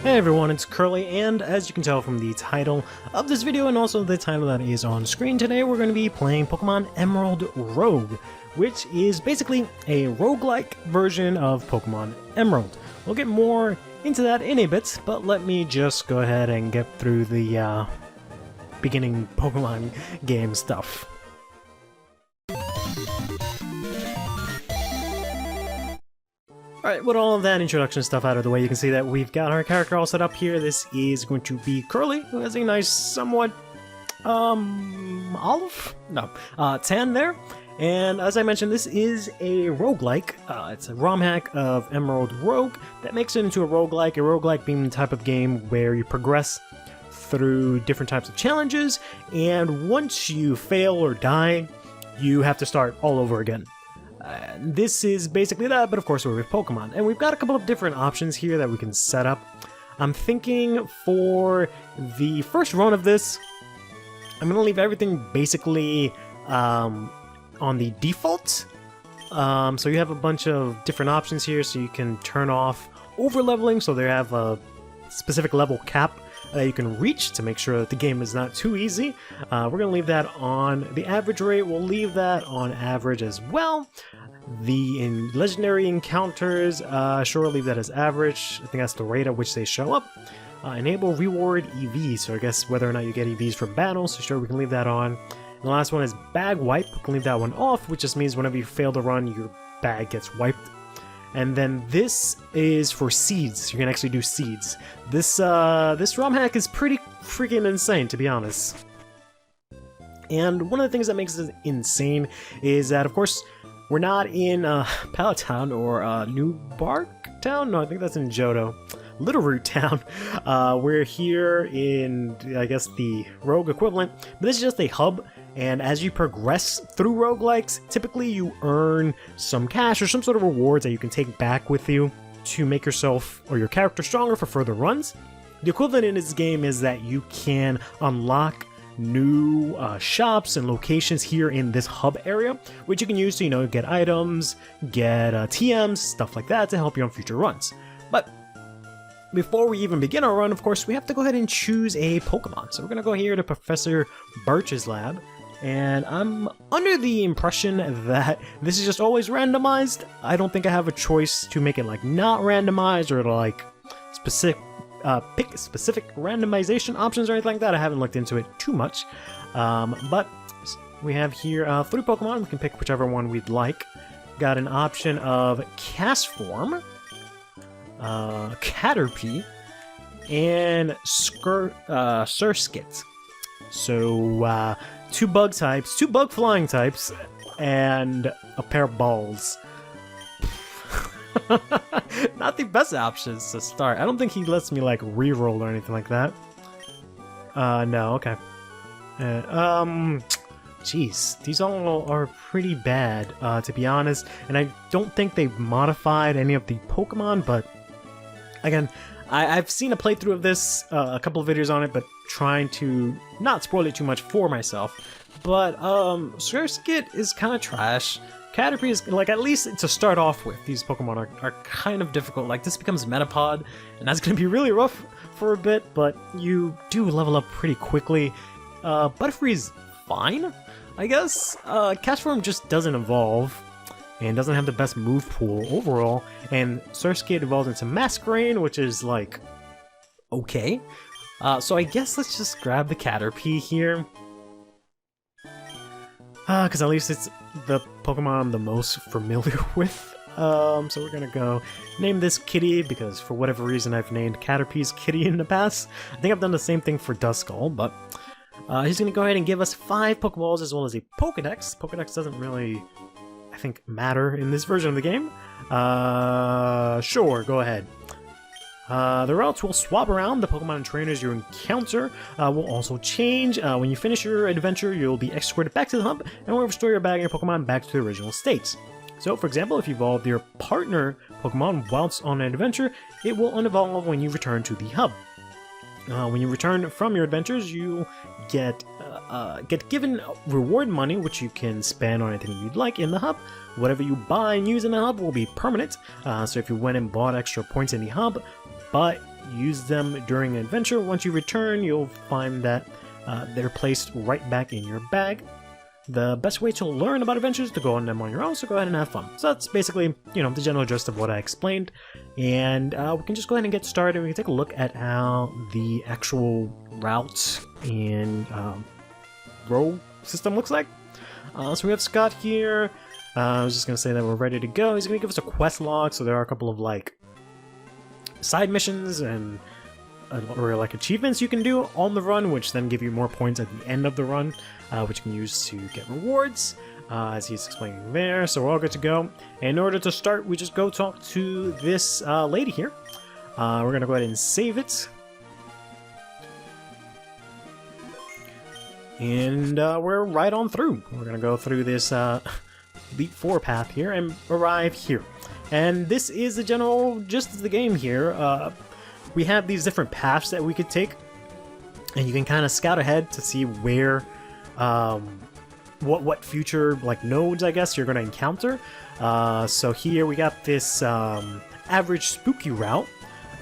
Hey everyone, it's Curly, and as you can tell from the title of this video and also the title that is on screen today, we're going to be playing Pokemon Emerald Rogue, which is basically a roguelike version of Pokemon Emerald. We'll get more into that in a bit, but let me just go ahead and get through the beginning Pokemon game stuff. Alright, with all of that introduction stuff out of the way, you can see that we've got our character all set up here. This is going to be Curly, who has a nice, somewhat, olive? No, tan there. And as I mentioned, this is a roguelike. It's a ROM hack of Emerald Rogue that makes it into a roguelike being the type of game where you progress through different types of challenges, and once you fail or die, you have to start all over again. This is basically that, but of course we're with Pokemon. And we've got a couple of different options here that we can set up. I'm thinking for the first run of this, I'm going to leave everything basically on the default. So you have a bunch of different options here, so you can turn off over-leveling, so they have a specific level cap that you can reach to make sure that the game is not too easy. We're going to leave that on the average rate. We'll leave that on average as well. The legendary encounters, sure, leave that as average. I think that's the rate at which they show up. Enable reward EVs, so I guess whether or not you get EVs from battles, so sure, we can leave that on. And the last one is bag wipe. We can leave that one off, which just means whenever you fail to run, your bag gets wiped. And then this is for seeds. You can actually do seeds. This ROM hack is pretty freaking insane, to be honest. And one of the things that makes it insane is that, of course, we're not in Pallet Town or New Bark Town. No, I think that's in Johto. Little Root Town. We're here in, I guess, the Rogue equivalent. But this is just a hub. And as you progress through roguelikes, typically you earn some cash or some sort of rewards that you can take back with you to make yourself or your character stronger for further runs. The equivalent in this game is that you can unlock new shops and locations here in this hub area, which you can use to, you know, get items, get TMs, stuff like that to help you on future runs. But before we even begin our run, of course, we have to go ahead and choose a Pokemon. So we're going to go here to Professor Birch's lab. And I'm under the impression that this is just always randomized. I don't think I have a choice to make it like not randomized or to like pick specific randomization options or anything like that. I haven't looked into it too much. But we have here 3 Pokemon. We can pick whichever one we'd like. Got an option of Castform, Caterpie, and Surskit. So, 2 bug types, 2 bug flying types, and a pair of balls. Not the best options to start. I don't think he lets me like reroll or anything like that. No, okay. Jeez, these all are pretty bad, to be honest. And I don't think they've modified any of the Pokemon, but again, I've seen a playthrough of this, a couple of videos on it, but trying to not spoil it too much for myself. But, Surskit is kind of trash. Caterpie is, like, at least to start off with, these Pokemon are kind of difficult. Like, this becomes Metapod, and that's going to be really rough for a bit, but you do level up pretty quickly. Butterfree's fine, I guess. Castform just doesn't evolve and doesn't have the best move pool overall, and Surskit evolves into Masquerain, which is, like, okay. So I guess let's just grab the Caterpie here. Because at least it's the Pokemon I'm the most familiar with. So we're gonna go name this Kitty, because for whatever reason I've named Caterpies Kitty in the past. I think I've done the same thing for Duskull, but he's gonna go ahead and give us 5 Pokeballs as well as a Pokedex. Pokedex doesn't really, I think, matter in this version of the game. Sure, go ahead. The routes will swap around. The Pokemon and trainers you encounter will also change. When you finish your adventure, you'll be escorted back to the hub and will restore your bag and your Pokemon back to the original states. So, for example, if you evolve your partner Pokemon whilst on an adventure, it will unevolve when you return to the hub. When you return from your adventures, you get given reward money, which you can spend on anything you'd like in the hub. Whatever you buy and use in the hub will be permanent. So if you went and bought extra points in the hub, but use them during an adventure. Once you return, you'll find that they're placed right back in your bag. The best way to learn about adventures is to go on them on your own, so go ahead and have fun. So that's basically, you know, the general gist of what I explained. And we can just go ahead and get started. We can take a look at how the actual routes and row system looks like. So we have Scott here. I was just going to say that we're ready to go. He's going to give us a quest log, so there are a couple of, like, side missions and or like achievements you can do on the run, which then give you more points at the end of the run, which you can use to get rewards, as he's explaining there. So we're all good to go. And in order to start, we just go talk to this lady here. We're going to go ahead and save it. And we're right on through. We're going to go through this Elite 4 path here and arrive here. And this is the general gist of the game here. We have these different paths that we could take, and you can kind of scout ahead to see where, what future like nodes, I guess, you're going to encounter. So here we got this average spooky route.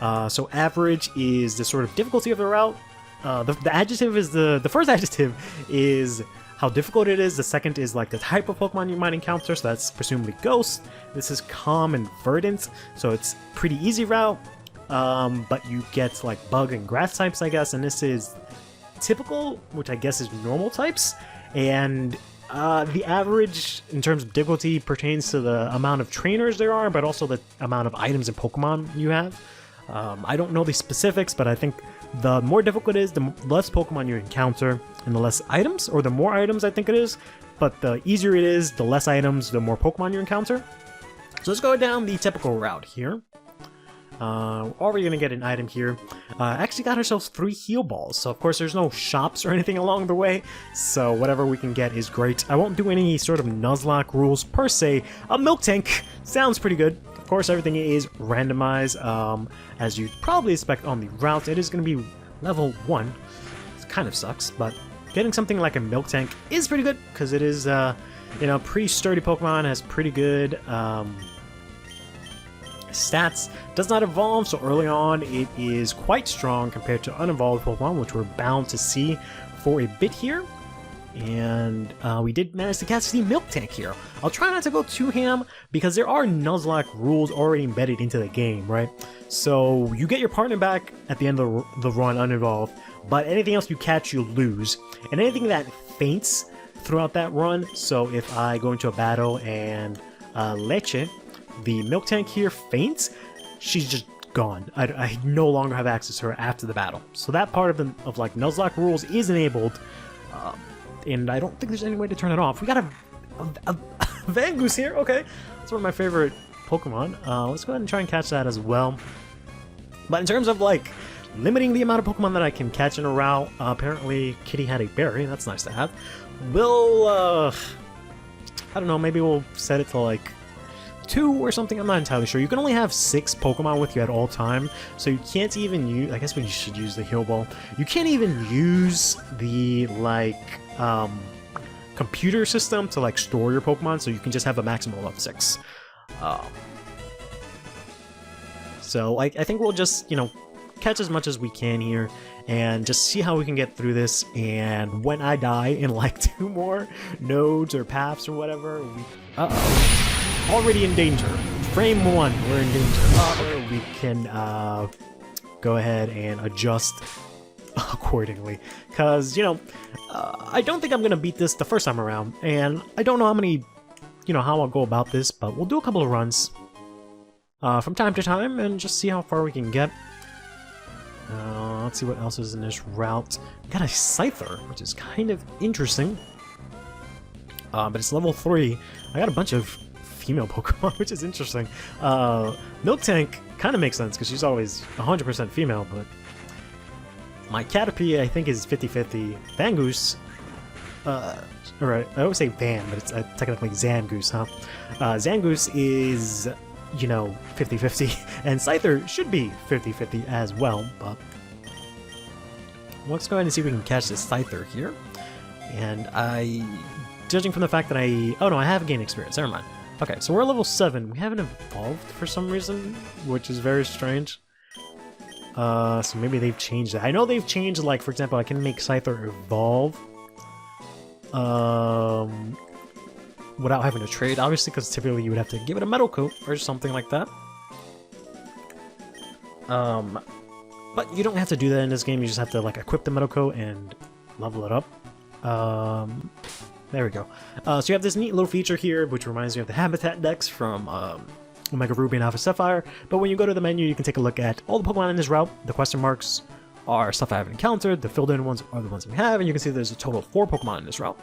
So average is the sort of difficulty of the route. The adjective is the first adjective is how difficult it is. The second is like the type of Pokemon you might encounter. So that's presumably Ghost. This is Calm and Verdant. So it's pretty easy route. But you get like bug and grass types, I guess, and this is typical, which I guess is normal types, and the average in terms of difficulty pertains to the amount of trainers there are, but also the amount of items and Pokemon you have. I don't know the specifics, but I think the more difficult it is, the less Pokemon you encounter, and the less items, or the more items I think it is, but the easier it is, the less items, the more Pokemon you encounter. So let's go down the typical route here. Already gonna get an item here. Actually got ourselves 3 heal balls, so of course there's no shops or anything along the way, so whatever we can get is great. I won't do any sort of Nuzlocke rules per se. A milk tank sounds pretty good. Of course everything is randomized, as you'd probably expect on the route. It is gonna be level 1. It kind of sucks, but getting something like a milk tank is pretty good, because it is, you know, pretty sturdy Pokemon, has pretty good, stats. Does not evolve, so early on it is quite strong compared to unevolved Pokemon, which we're bound to see for a bit here. And we did manage to catch the milk tank here. I'll try not to go too ham, because there are Nuzlocke rules already embedded into the game, right? So you get your partner back at the end of the run unevolved, but anything else you catch you lose. And anything that faints throughout that run, so if I go into a battle and Leche, the milk tank here, faints, she's just gone. I no longer have access to her after the battle. So that part of like Nuzlocke rules is enabled, and I don't think there's any way to turn it off. We got a Vangoose here. Okay, that's one of my favorite Pokemon. Let's go ahead and try and catch that as well. But in terms of like limiting the amount of Pokemon that I can catch in a route, apparently Kitty had a berry. That's nice to have. We'll I don't know, maybe we'll set it to like 2 or something. I'm not entirely sure. You can only have 6 Pokemon with you at all time, so you can't even use, I guess we should use the heal ball. You can't even use the like computer system to like store your Pokemon, so you can just have a maximum of 6. So I think we'll just, you know, catch as much as we can here and just see how we can get through this. And when I die in like 2 more nodes or paths or whatever, we already in danger. Frame 1, we're in danger. We can go ahead and adjust accordingly, because, you know, I don't think I'm gonna beat this the first time around, and I don't know how many, you know, how I'll go about this, but we'll do a couple of runs from time to time and just see how far we can get. Let's see what else is in this route. We got a Scyther, which is kind of interesting, but it's level 3. I got a bunch of female Pokemon, which is interesting. Milk Tank kind of makes sense because she's always 100% female, but my Caterpie I think is 50-50. Vangoose, alright, I always say Van, but it's technically Zangoose, huh? Zangoose is, you know, 50-50, and Scyther should be 50-50 as well, but let's go ahead and see if we can catch this Scyther here. And judging from the fact that oh no, I have gained experience, never mind. Okay, so we're level 7. We haven't evolved for some reason, which is very strange. So maybe they've changed it. I know they've changed, like, for example, I can make Scyther evolve without having to trade, obviously, because typically you would have to give it a metal coat or something like that. But you don't have to do that in this game. You just have to, like, equip the metal coat and level it up. There we go. So you have this neat little feature here, which reminds me of the Habitat decks from Omega Ruby and Alpha Sapphire. But when you go to the menu, you can take a look at all the Pokemon in this route. The question marks are stuff I haven't encountered. The filled in ones are the ones we have, and you can see there's a total of 4 Pokemon in this route.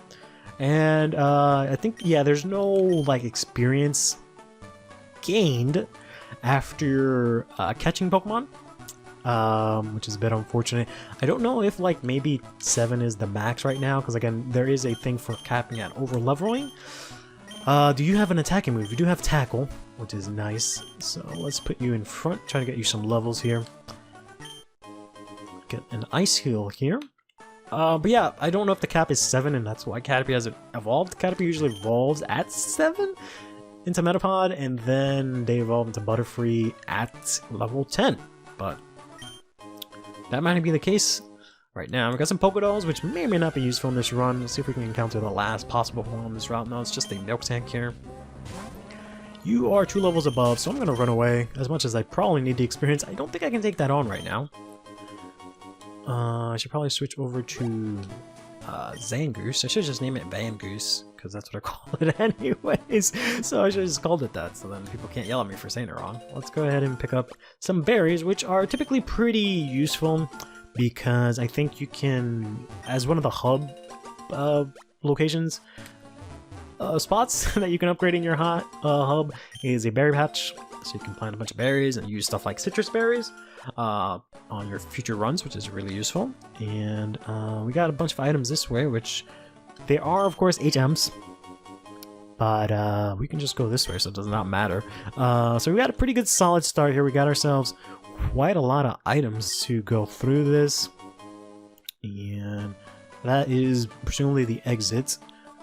And I think, yeah, there's no, like, experience gained after catching Pokemon, which is a bit unfortunate. I don't know if, like, maybe 7 is the max right now, because, again, there is a thing for capping at over-leveling. Do you have an attacking move? You do have Tackle, which is nice. So let's put you in front, try to get you some levels here. Get an Ice Heal here. But yeah, I don't know if the cap is 7, and that's why Caterpie has evolved. Caterpie usually evolves at 7 into Metapod, and then they evolve into Butterfree at level 10. But that might be the case right now. We've got some Pokédolls, which may or may not be useful in this run. Let's see if we can encounter the last possible one on this route. No, it's just a Milk Tank here. You are 2 levels above, so I'm going to run away. As much as I probably need the experience, I don't think I can take that on right now. I should probably switch over to Zangoose. I should just name it Vangoose, because that's what I call it anyways. So I should have just called it that, so then people can't yell at me for saying it wrong. Let's go ahead and pick up some berries, which are typically pretty useful, because I think you can, as one of the hub locations, spots that you can upgrade in your hub is a berry patch. So you can plant a bunch of berries and use stuff like citrus berries on your future runs, which is really useful. And we got a bunch of items this way, which they are, of course, HMs. But we can just go this way, so it does not matter. So we got a pretty good solid start here. We got ourselves quite a lot of items to go through this. And that is presumably the exit.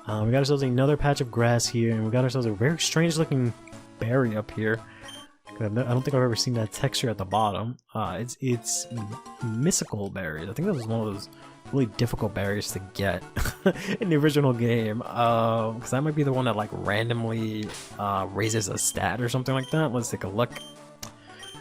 We got ourselves another patch of grass here, and we got ourselves a very strange looking berry up here. I don't think I've ever seen that texture at the bottom. It's mystical berries. I think that was one of those really difficult berries to get in the original game. Because that might be the one that, like, randomly raises a stat or something like that. Let's take a look.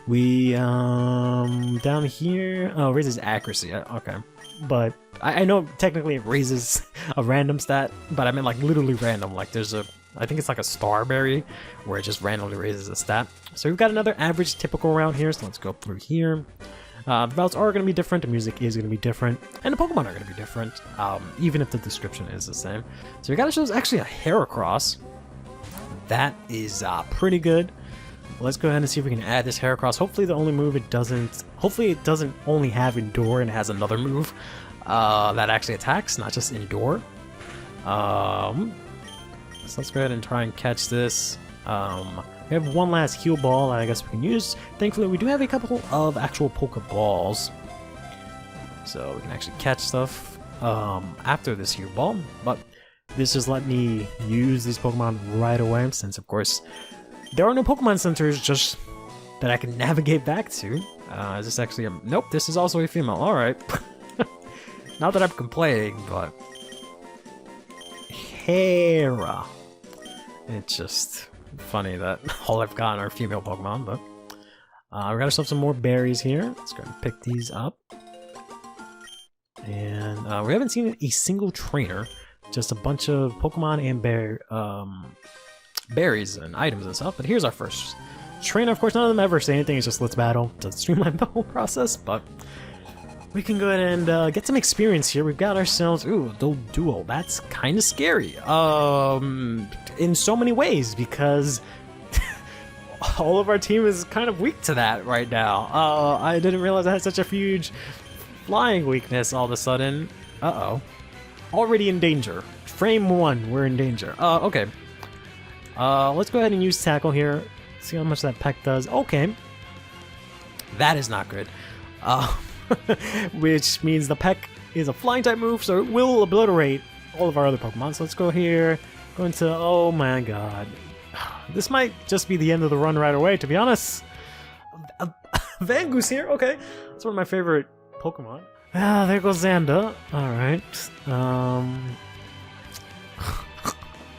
We down here, oh, raises accuracy. Okay, but I know technically it raises a random stat, but I meant like literally random. Like there's a, I think it's like a starberry where it just randomly raises a stat. So we've got another average typical route here, so let's go through here. The routes are going to be different, the music is going to be different, and the Pokemon are going to be different, even if the description is the same. So we got ourselves actually a Heracross. That is pretty good. Let's go ahead and see if we can add this Heracross. Hopefully the only move it doesn't, hopefully it doesn't only have Endure and it has another move that actually attacks, not just Endure. So let's go ahead and try and catch this. We have one last heal ball that I guess we can use. Thankfully, we do have a couple of actual Pokeballs, so we can actually catch stuff after this heal ball. But this just let me use these Pokemon right away, since of course there are no Pokemon centers just that I can navigate back to. Is this actually a... Nope, this is also a female. Alright. Not that I'm complaining, but... Hera. It's just funny that all I've gotten are female Pokemon, but... we got ourselves some more berries here. Let's go and pick these up. And we haven't seen a single trainer. Just a bunch of Pokemon and berries and items and stuff, but here's our first trainer. Of course, none of them ever say anything, it's just let's battle to streamline the whole process, but we can go ahead and get some experience here. We've got ourselves, ooh, Doduoed. That's kind of scary, in so many ways, because all of our team is kind of weak to that right now. I didn't realize I had such a huge flying weakness all of a sudden. Uh-oh. Already in danger. Frame 1, we're in danger. Okay. Let's go ahead and use Tackle here. See how much that peck does. Okay. That is not good. Which means the peck is a flying type move, so it will obliterate all of our other Pokemon. So let's go here. Go into... Oh my god. This might just be the end of the run right away, to be honest. Vangoose here, okay. That's one of my favorite Pokemon. Ah, there goes Xander. Alright.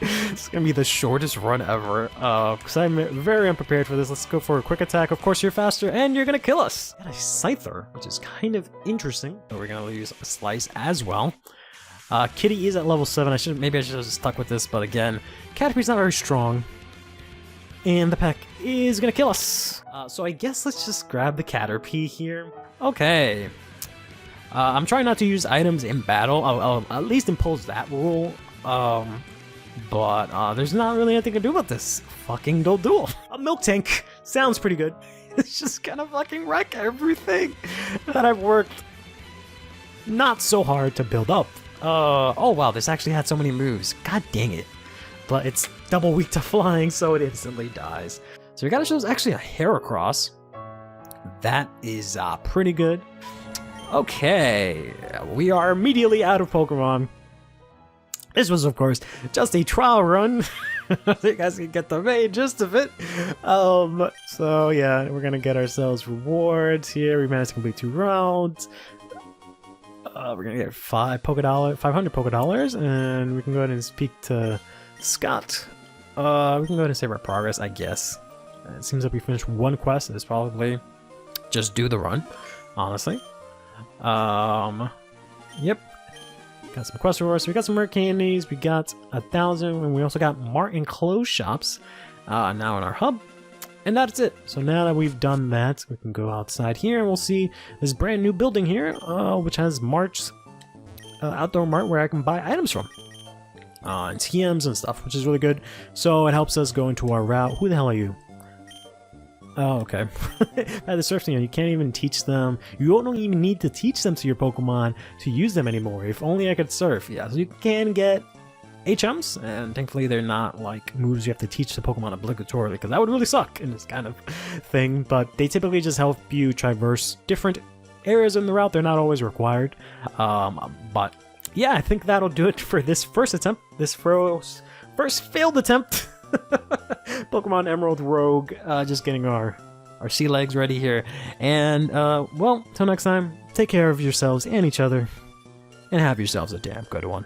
It's gonna be the shortest run ever, because I'm very unprepared for this. Let's go for a quick attack. Of course, you're faster, and you're gonna kill us. And a Scyther, which is kind of interesting. So we're gonna use a Slice as well. Kitty is at level 7. Maybe I should have stuck with this, but again, Caterpie's not very strong. And the pack is gonna kill us. So I guess let's just grab the Caterpie here. Okay. I'm trying not to use items in battle. I'll at least impose that rule. But there's not really anything to do about this. Fucking Doduoed. A milk tank sounds pretty good. It's just gonna fucking wreck everything that I've worked not so hard to build up. Oh wow, this actually had so many moves. God dang it. But it's double weak to flying, so it instantly dies. So we gotta show us actually a Heracross. That is pretty good. Okay, we are immediately out of Pokemon. This was, of course, just a trial run. So you guys can get the main gist of it. So yeah, we're gonna get ourselves rewards here. We managed to complete 2 rounds. We're gonna get 500 Pokédollars, and we can go ahead and speak to Scott. We can go ahead and save our progress, I guess. It seems like we finished 1 quest. It's probably just do the run, honestly. Yep. Got some quest rewards. So we got some rare candies. We got 1,000, and we also got Martin clothes shops now in our hub. And that's it. So now that we've done that, we can go outside here and we'll see this brand new building here, which has Mart's outdoor mart where I can buy items from. And TMs and stuff, which is really good. So it helps us go into our route. Who the hell are you? Oh, okay. By the surf thing, you can't even teach them. You don't even need to teach them to your Pokemon to use them anymore. If only I could surf. Yeah, so you can get HMs, and thankfully they're not like moves you have to teach the Pokemon obligatorily, because that would really suck in this kind of thing. But they typically just help you traverse different areas in the route. They're not always required. But yeah, I think that'll do it for this first attempt. This first failed attempt. Pokemon Emerald Rogue, just getting our sea legs ready here. And, well, till next time, take care of yourselves and each other, and have yourselves a damn good one.